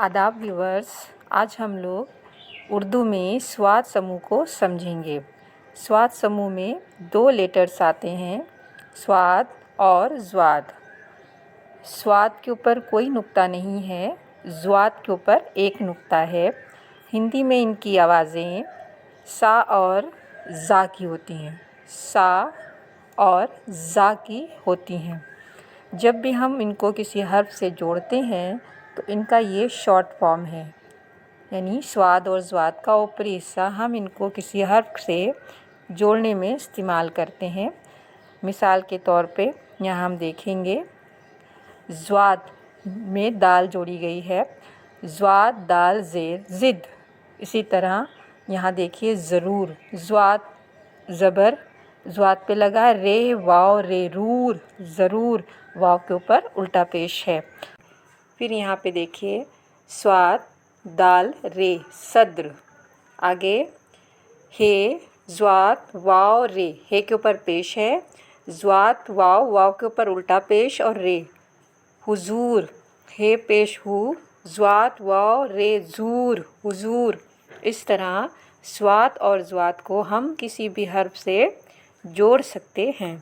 आदाब व्यूवर्स, आज हम लोग उर्दू में स्वाद समूह को समझेंगे। स्वाद समूह में 2 लेटर्स आते हैं, स्वाद और ज़्वाद। स्वाद के ऊपर कोई नुक्ता नहीं है, ज़्वाद के ऊपर एक नुक्ता है। हिंदी में इनकी आवाज़ें सा और ज़ा की होती हैं, सा और ज़ा की होती हैं। जब भी हम इनको किसी हर्फ से जोड़ते हैं तो इनका ये शॉर्ट फॉर्म है, यानी स्वाद और ज़्वाद का ऊपरी हिस्सा हम इनको किसी हर्फ से जोड़ने में इस्तेमाल करते हैं। मिसाल के तौर पे यहाँ हम देखेंगे ज़्वाद में दाल जोड़ी गई है, ज़्वाद दाल ज़ेर ज़िद। इसी तरह यहाँ देखिए ज़रूर, ज़्वाद ज़बर ज़्वाद पे लगा, रे वाव रे रूर ज़रूर वाव के ऊपर उल्टा पेश है। फिर यहाँ पे देखिए स्वाद दाल रे सद्र, आगे हे ज़्वाद वाव रे, हे के ऊपर पेश है, ज़्वाद वाव वाव के ऊपर उल्टा पेश और रे हुजूर, हे पेश हु, ज़्वाद वाव रे ज़ूर हुजूर। इस तरह स्वाद और ज़्वाद को हम किसी भी हर्फ से जोड़ सकते हैं।